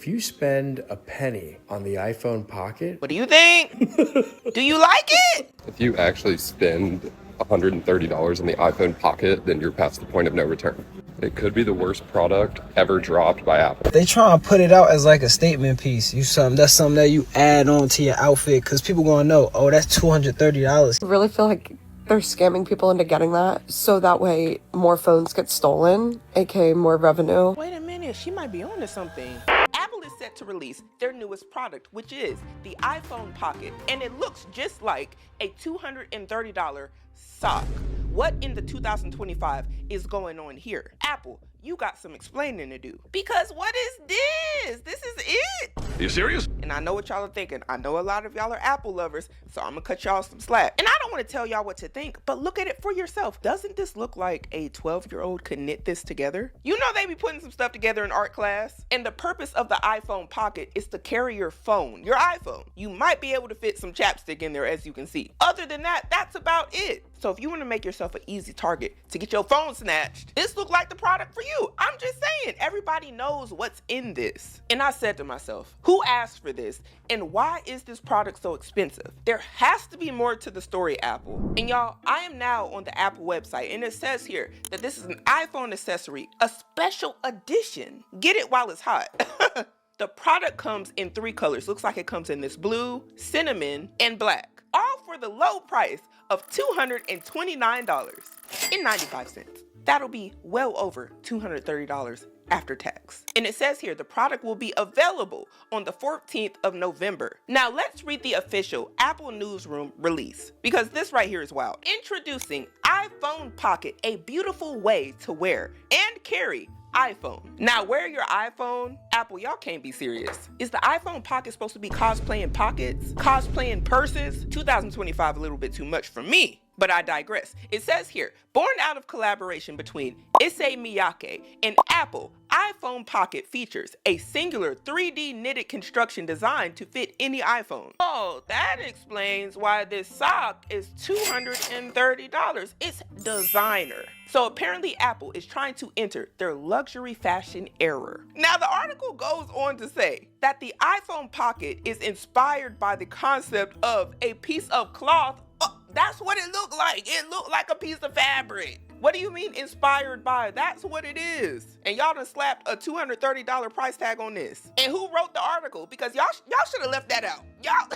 If you spend a penny on the iPhone Pocket, What do you think? Do you like it? If you actually spend $130 on the iPhone Pocket, then you're past the point of no return. It could be the worst product ever dropped by Apple. They try to put it out as like a statement piece. That's something that you add on to your outfit because people gonna know, oh, that's $230. I really feel like they're scamming people into getting that so that way more phones get stolen, aka more revenue. Wait a minute, she might be onto something. Apple is set to release their newest product, which is the iPhone Pocket, and it looks just like a $230 sock. What in the 2025 is going on here? Apple, you got some explaining to do. Because what is this? This is it. Are you serious? And I know what y'all are thinking. I know a lot of y'all are Apple lovers, so I'm gonna cut y'all some slack. And I don't want to tell y'all what to think, but look at it for yourself. Doesn't this look like a 12-year-old could knit this together? You know they be putting some stuff together in art class. And the purpose of the iPhone Pocket is to carry your phone, your iPhone. You might be able to fit some chapstick in there, as you can see. Other than that, that's about it. So if you want to make yourself an easy target to get your phone snatched, this look like the product for you. I'm just saying, everybody knows what's in this. And I said to myself, who asked for this? And why is this product so expensive? There has to be more to the story, Apple. And y'all, I am now on the Apple website, and it says here that this is an iPhone accessory, a special edition. Get it while it's hot. The product comes in 3 colors. Looks like it comes in this blue, cinnamon, and black. All for the low price of $229.95. That'll be well over $230 after tax. And it says here the product will be available on the 14th of November. Now let's read the official Apple Newsroom release, because this right here is wild. Introducing iPhone Pocket, a beautiful way to wear and carry iPhone. Now, wear your iPhone? Apple, y'all can't be serious. Is the iPhone Pocket supposed to be cosplaying pockets? Cosplaying purses? 2025 a little bit too much for me. But I digress. It says here, born out of collaboration between Issey Miyake and Apple, iPhone Pocket features a singular 3D knitted construction designed to fit any iPhone. Oh, that explains why this sock is $230. It's designer. So apparently Apple is trying to enter their luxury fashion era. Now the article goes on to say that the iPhone Pocket is inspired by the concept of a piece of cloth. That's what it looked like. It looked like a piece of fabric. What do you mean inspired by? That's what it is. And y'all done slapped a $230 price tag on this. And who wrote the article? Because y'all should have left that out. Y'all.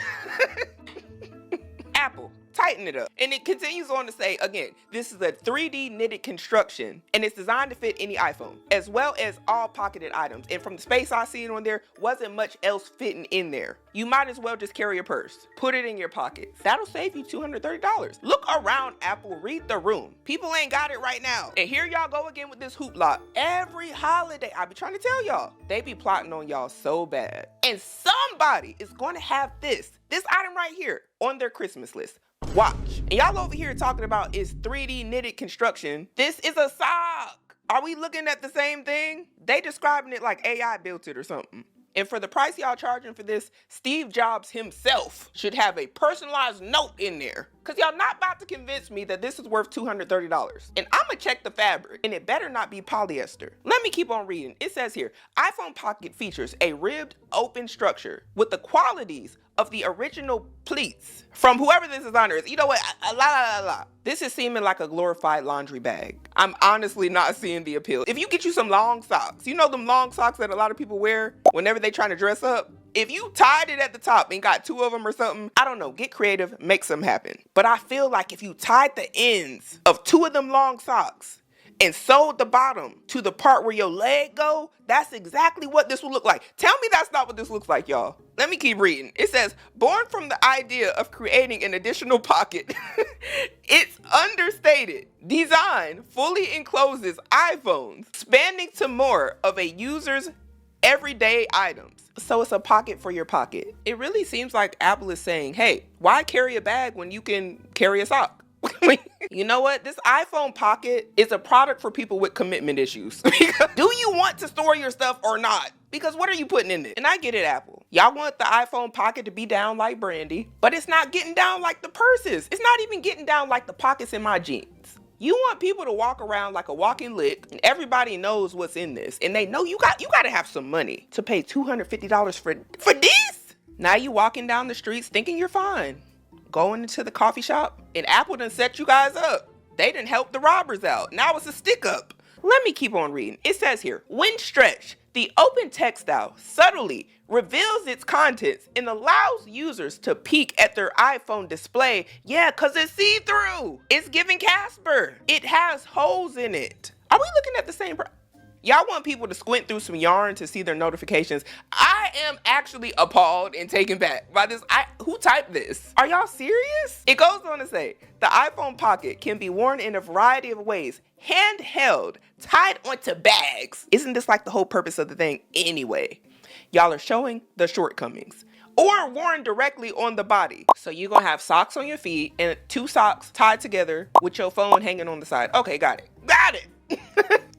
Apple, tighten it up. And it continues on to say, again, this is a 3D knitted construction and it's designed to fit any iPhone, as well as all pocketed items. And from the space I see it on there, wasn't much else fitting in there. You might as well just carry a purse. Put it in your pocket. That'll save you $230. Look around, Apple, read the room. People ain't got it right now. And here y'all go again with this hoopla. Every holiday, I be trying to tell y'all, they be plotting on y'all so bad. And somebody is going to have this item right here on their Christmas list. Watch. And y'all over here talking about is 3D knitted construction. This is a sock. Are we looking at the same thing? They describing it like AI built it or something. And for the price y'all charging for this, Steve Jobs himself should have a personalized note in there. Cause y'all not about to convince me that this is worth $230. And I'ma check the fabric, and it better not be polyester. Let me keep on reading. It says here, iPhone Pocket features a ribbed open structure with the qualities of the original pleats from whoever this designer is. You know what, This is seeming like a glorified laundry bag. I'm honestly not seeing the appeal. If you get you some long socks, you know them long socks that a lot of people wear whenever they trying to dress up? If you tied it at the top and got 2 of them or something, I don't know, get creative, make something happen. But I feel like if you tied the ends of 2 of them long socks and sewed the bottom to the part where your leg go, that's exactly what this will look like. Tell me that's not what this looks like, y'all. Let me keep reading. It says, born from the idea of creating an additional pocket, its understated design fully encloses iPhones, expanding to more of a user's everyday items. So it's a pocket for your pocket. It really seems like Apple is saying, hey, why carry a bag when you can carry a sock? You know what? This iPhone Pocket is a product for people with commitment issues. Do you want to store your stuff or not? Because what are you putting in it? And I get it, Apple. Y'all want the iPhone Pocket to be down like Brandy, but it's not getting down like the purses. It's not even getting down like the pockets in my jeans. You want people to walk around like a walking lick, and everybody knows what's in this, and they know you got to have some money to pay $250 for this. Now you walking down the streets thinking you're fine, going into the coffee shop, and Apple done set you guys up. They done help the robbers out. Now it's a stick up. Let me keep on reading. It says here, when stretched, the open textile subtly reveals its contents and allows users to peek at their iPhone display. Yeah, because it's see-through. It's giving Casper. It has holes in it. Are we looking at the same Y'all want people to squint through some yarn to see their notifications. I am actually appalled and taken back by this. Who typed this? Are y'all serious? It goes on to say, the iPhone Pocket can be worn in a variety of ways. Handheld, tied onto bags. Isn't this like the whole purpose of the thing anyway? Y'all are showing the shortcomings. Or worn directly on the body. So you're gonna have socks on your feet and 2 socks tied together with your phone hanging on the side. Okay, got it. Got it.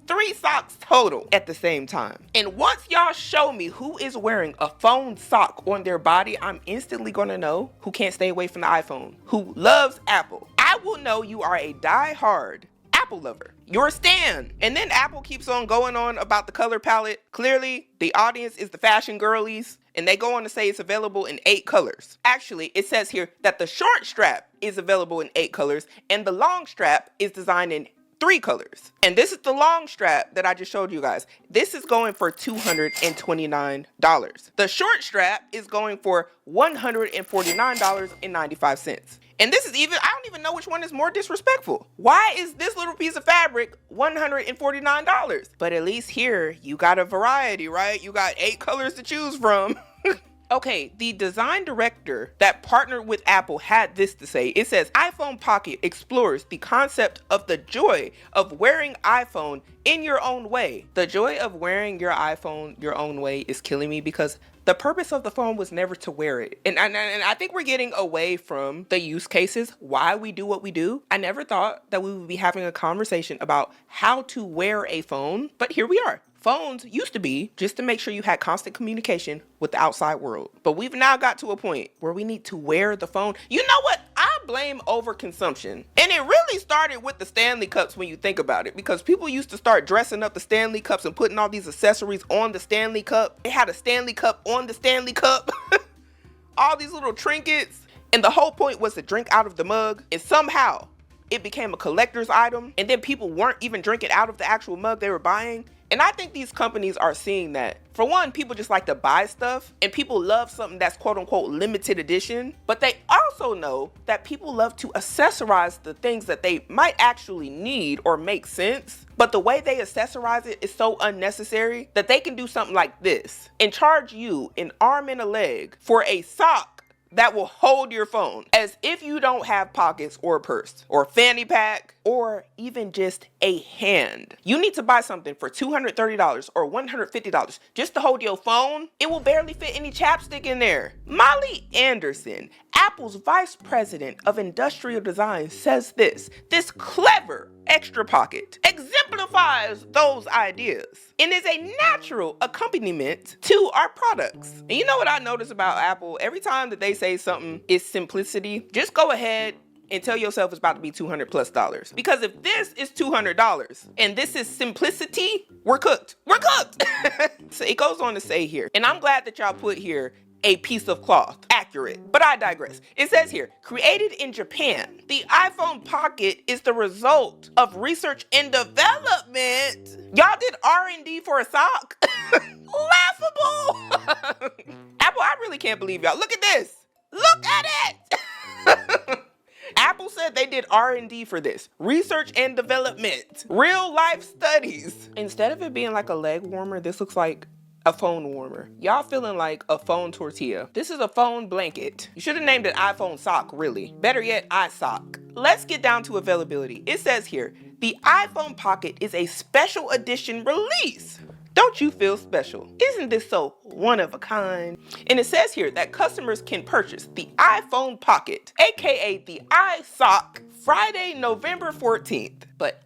3 socks total at the same time. And once y'all show me who is wearing a phone sock on their body, I'm instantly gonna know who can't stay away from the iPhone, who loves Apple. I will know you are a die-hard Apple lover. You're a stan. And then Apple keeps on going on about the color palette. Clearly, the audience is the fashion girlies, and they go on to say it's available in 8 colors. Actually, it says here that the short strap is available in 8 colors, and the long strap is designed in 3 colors. And this is the long strap that I just showed you guys. This is going for $229. The short strap is going for $149.95. And this is I don't even know which one is more disrespectful. Why is this little piece of fabric $149? But at least here, you got a variety, right? You got 8 colors to choose from. Okay, the design director that partnered with Apple had this to say. It says, iPhone Pocket explores the concept of the joy of wearing iPhone in your own way. The joy of wearing your iPhone your own way is killing me because the purpose of the phone was never to wear it. And I think we're getting away from the use cases, why we do what we do. I never thought that we would be having a conversation about how to wear a phone, but here we are. Phones used to be just to make sure you had constant communication with the outside world. But we've now got to a point where we need to wear the phone. You know what? I blame overconsumption. And it really started with the Stanley cups when you think about it, because people used to start dressing up the Stanley cups and putting all these accessories on the Stanley cup. They had a Stanley cup on the Stanley cup. All these little trinkets. And the whole point was to drink out of the mug. And somehow it became a collector's item. And then people weren't even drinking out of the actual mug they were buying. And I think these companies are seeing that. For one, people just like to buy stuff, and people love something that's quote unquote limited edition, but they also know that people love to accessorize the things that they might actually need or make sense. But the way they accessorize it is so unnecessary that they can do something like this and charge you an arm and a leg for a sock that will hold your phone, as if you don't have pockets or a purse or a fanny pack or even just a hand. You need to buy something for $230 or $150 just to hold your phone. It will barely fit any chapstick in there. Molly Anderson, Apple's vice president of industrial design, says this clever extra pocket exemplifies those ideas and is a natural accompaniment to our products. And you know what I notice about Apple? Every time that they say something is simplicity, just go ahead and tell yourself it's about to be $200+. Because if this is $200 and this is simplicity, we're cooked. We're cooked. So it goes on to say here, and I'm glad that y'all put here a piece of cloth. Accurate. But I digress. It says here, created in Japan, the iPhone Pocket is the result of research and development. Y'all did R&D for a sock? Laughable. Apple, I really can't believe y'all. Look at this. Look at it. Apple said they did R&D for this. Research and development. Real life studies. Instead of it being like a leg warmer, this looks like a phone warmer. Y'all feeling like a phone tortilla. This is a phone blanket. You should have named it iPhone sock, really. Better yet, iSock. Let's get down to availability. It says here, the iPhone Pocket is a special edition release. Don't you feel special? Isn't this so one of a kind? And it says here that customers can purchase the iPhone Pocket, aka the iSock, Friday, November 14th. But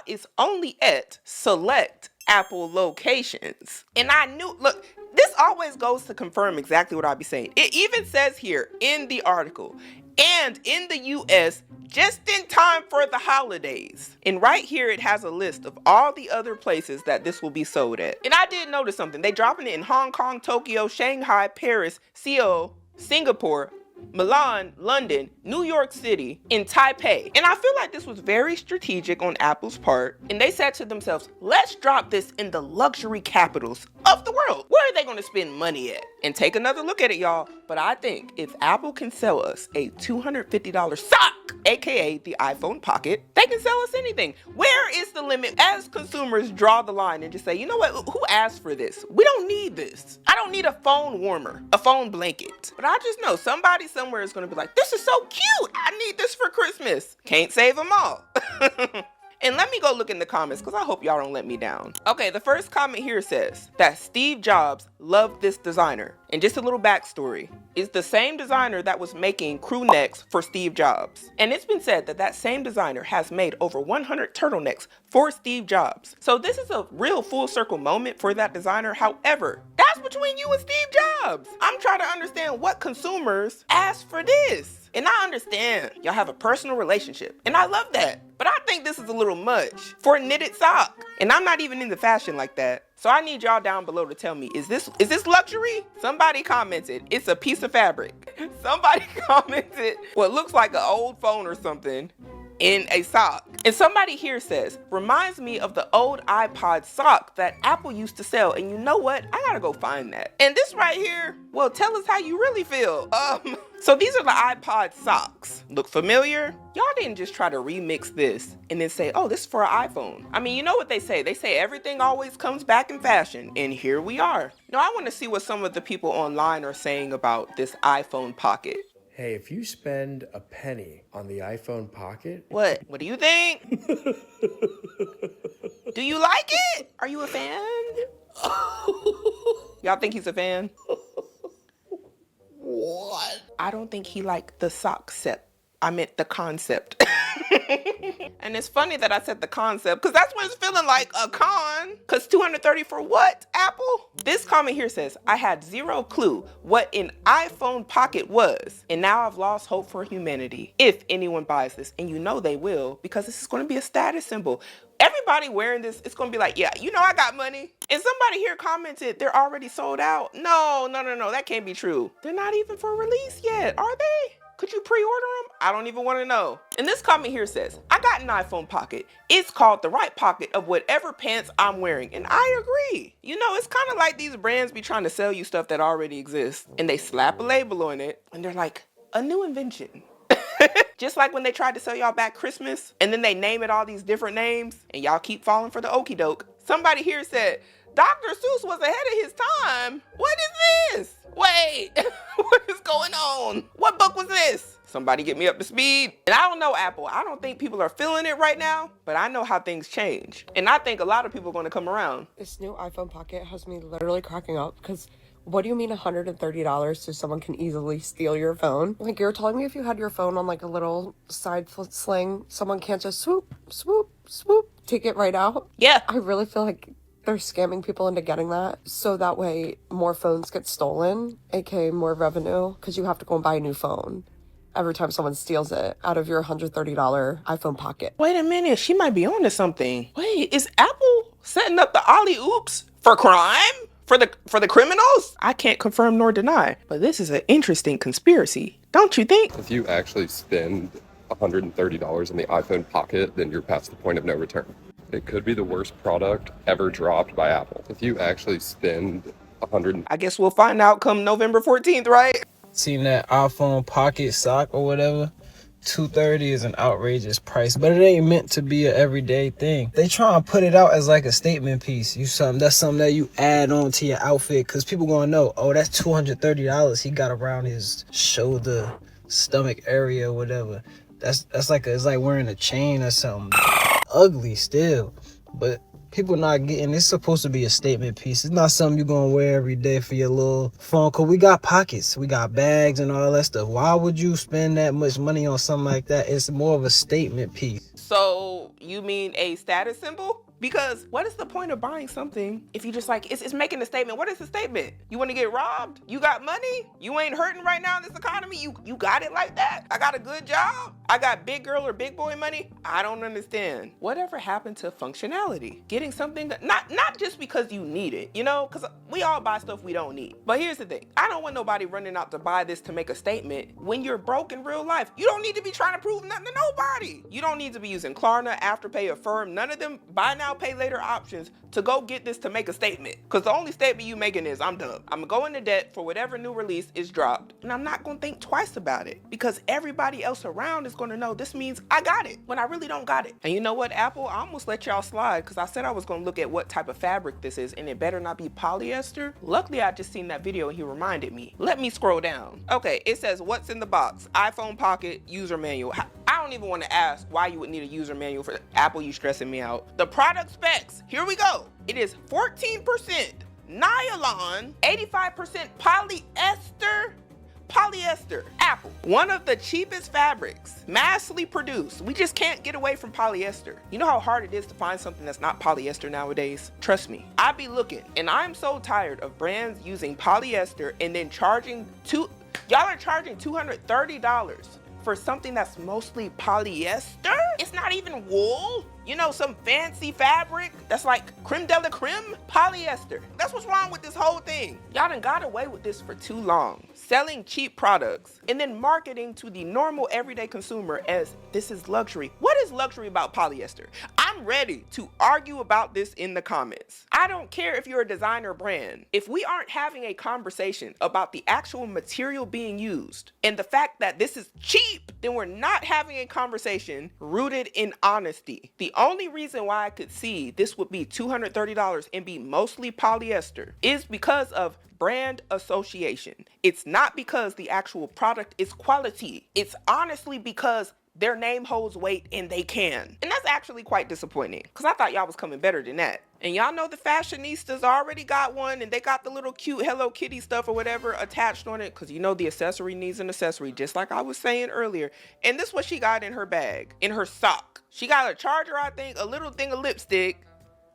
it's only at select Apple locations. And I knew, look, this always goes to confirm exactly what I be saying. It even says here in the article, and in the US just in time for the holidays. And right here it has a list of all the other places that this will be sold at. And I did notice something. They dropping it in Hong Kong, Tokyo, Shanghai, Paris, Seoul, Singapore, Milan, London, New York City, and Taipei. And I feel like this was very strategic on Apple's part. And they said to themselves, let's drop this in the luxury capitals of the world. Where are they going to spend money at? And take another look at it, y'all. But I think if Apple can sell us a $250 sock, aka the iPhone Pocket, they can sell us anything. Where is the limit as consumers draw the line and just say, you know what, who asked for this? We don't need this. I don't need a phone warmer, a phone blanket. But I just know somebody somewhere is gonna be like, this is so cute, I need this for Christmas. Can't save them all. And let me go look in the comments because I hope y'all don't let me down. Okay, the first comment here says that Steve Jobs loved this designer. And just a little backstory. It's the same designer that was making crew necks for Steve Jobs. And it's been said that that same designer has made over 100 turtlenecks for Steve Jobs. So this is a real full circle moment for that designer. However, that's between you and Steve Jobs. I'm trying to understand what consumers asked for this. And I understand y'all have a personal relationship. And I love that. But I think this is a little much for a knitted sock. And I'm not even into fashion like that. So I need y'all down below to tell me, is this luxury? Somebody commented, it's a piece of fabric. Somebody commented, well, it looks like an old phone or something in a sock. And somebody here says, reminds me of the old iPod sock that Apple used to sell. And you know what? I gotta go find that. And this right here, well, tell us how you really feel. So these are the iPod socks. Look familiar? Y'all didn't just try to remix this and then say, oh, this is for an iPhone. I mean, you know what they say? They say everything always comes back in fashion. And here we are. Now, I want to see what some of the people online are saying about this iPhone Pocket. Hey, if you spend a penny on the iPhone Pocket... What do you think? Do you like it? Are you a fan? Y'all think he's a fan? What? I don't think he liked the sock set. I meant the concept. And it's funny that I said the concept because that's what it's feeling like, a con. Because $230 for what, Apple? This comment here says, I had zero clue what an iPhone Pocket was. And now I've lost hope for humanity. If anyone buys this, and you know they will, because this is going to be a status symbol. Everybody wearing this, it's going to be like, yeah, you know I got money. And somebody here commented, they're already sold out. No, that can't be true. They're not even for release yet, are they? Could you pre-order them? I don't even want to know. And this comment here says, I got an iPhone Pocket. It's called the right pocket of whatever pants I'm wearing. And I agree. You know, it's kind of like these brands be trying to sell you stuff that already exists. And they slap a label on it. And they're like, a new invention. Just like when they tried to sell y'all back Christmas. And then they name it all these different names. And y'all keep falling for the okie doke. Somebody here said, Dr. Seuss was ahead of his time. What is this? Wait, what is going on? What book was this? Somebody get me up to speed. And I don't know, Apple. I don't think people are feeling it right now, but I know how things change. And I think a lot of people are going to come around. This new iPhone Pocket has me literally cracking up because what do you mean $130 so someone can easily steal your phone? Like, you're telling me if you had your phone on like a little side sling, someone can't just swoop, swoop, swoop, take it right out? Yeah. I really feel like they're scamming people into getting that so that way more phones get stolen, aka more revenue, because you have to go and buy a new phone every time someone steals it out of your $130 iPhone Pocket. Wait a minute, she might be onto something. Wait, is Apple setting up the ollie oops for crime? For the criminals? I can't confirm nor deny, but this is an interesting conspiracy, don't you think? If you actually spend $130 on the iPhone Pocket, then you're past the point of no return. It could be the worst product ever dropped by Apple. If you actually spend I guess we'll find out come November 14th, right? Seen that iPhone Pocket sock or whatever? $230 is an outrageous price, but it ain't meant to be an everyday thing. They try and put it out as like a statement piece. That's something that you add on to your outfit because people gonna know, oh, that's $230 he got around his shoulder, stomach area, whatever. It's like wearing a chain or something. Ugly still, but people not getting, it's supposed to be a statement piece. It's not something you're gonna wear every day for your little phone, cause we got pockets, we got bags and all that stuff. Why would you spend that much money on something like that? It's more of a statement piece. So you mean a status symbol? Because what is the point of buying something if you just like, it's making a statement? What is the statement? You want to get robbed? You got money? You ain't hurting right now in this economy? You got it like that? I got a good job? I got big girl or big boy money? I don't understand. Whatever happened to functionality? Getting something that, not just because you need it, you know, because we all buy stuff we don't need. But here's the thing. I don't want nobody running out to buy this to make a statement. When you're broke in real life, you don't need to be trying to prove nothing to nobody. You don't need to be using Klarna, Afterpay, Affirm, none of them buy now, pay later options to go get this to make a statement. Because the only statement you making is, I'm dumb. I'm gonna go into debt for whatever new release is dropped. And I'm not gonna think twice about it because everybody else around is gonna know this means I got it when I really don't got it. And you know what, Apple? I almost let y'all slide because I said I was gonna look at what type of fabric this is and it better not be polyester. Luckily, I just seen that video and he reminded me. Let me scroll down. Okay, it says what's in the box. iPhone Pocket user manual. I don't even want to ask why you would need a user manual for Apple. You stressing me out. The product specs. Here we go. It is 14% nylon, 85% polyester. Apple, one of the cheapest fabrics, massively produced. We just can't get away from polyester. You know how hard it is to find something that's not polyester nowadays? Trust me, I be looking, and I'm so tired of brands using polyester and then y'all are charging $230 for something that's mostly polyester? It's not even wool. You know, some fancy fabric that's like creme de la creme polyester. That's what's wrong with this whole thing. Y'all done got away with this for too long. Selling cheap products and then marketing to the normal everyday consumer as this is luxury. What is luxury about polyester? I'm ready to argue about this in the comments. I don't care if you're a designer brand. If we aren't having a conversation about the actual material being used and the fact that this is cheap, then we're not having a conversation rooted in honesty. The only reason why I could see this would be $230 and be mostly polyester is because of brand association. It's not because the actual product is quality. It's honestly because their name holds weight and they can. And that's actually quite disappointing because I thought y'all was coming better than that. And y'all know the Fashionistas already got one and they got the little cute Hello Kitty stuff or whatever attached on it because you know the accessory needs an accessory, just like I was saying earlier. And this is what she got in her bag, in her sock. She got a charger, I think, a little thing of lipstick,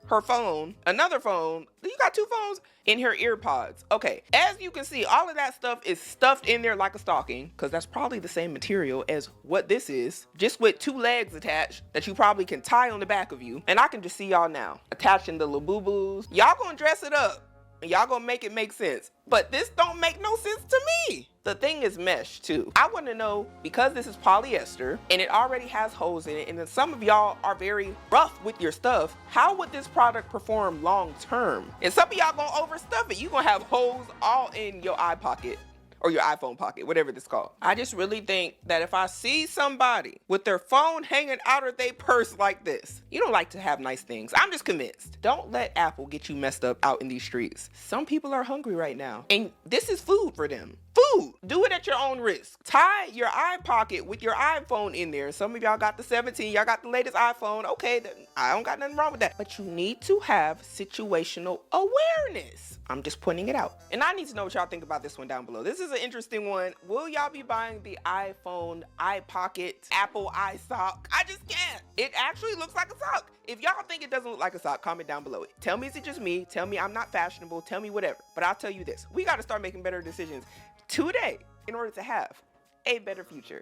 her phone, another phone. You got two phones? In her ear pods. Okay, as you can see, all of that stuff is stuffed in there like a stocking because that's probably the same material as what this is, just with two legs attached that you probably can tie on the back of you. And I can just see y'all now attaching the laboo-boos. Y'all gonna dress it up and y'all gonna make it make sense. But this don't make no sense to me. The thing is mesh too. I want to know, because this is polyester and it already has holes in it, and then some of y'all are very rough with your stuff, how would this product perform long term? And some of y'all gonna overstuff it. You gonna have holes all in your eye pocket or your iPhone pocket, whatever this called. I just really think that if I see somebody with their phone hanging out of their purse like this, you don't like to have nice things. I'm just convinced. Don't let Apple get you messed up out in these streets. Some people are hungry right now, and this is food for them. Food. Do it at your own risk. Tie your eye pocket with your iPhone in there. Some of y'all got the 17, y'all got the latest iPhone. Okay, I don't got nothing wrong with that. But you need to have situational awareness. I'm just pointing it out. And I need to know what y'all think about this one down below. This is an interesting one. Will y'all be buying the iPhone iPocket Apple iSock? I just can't. It actually looks like a sock. If y'all think it doesn't look like a sock, comment down below it. Tell me, is it just me? Tell me I'm not fashionable. Tell me whatever. But I'll tell you this. We got to start making better decisions today in order to have a better future.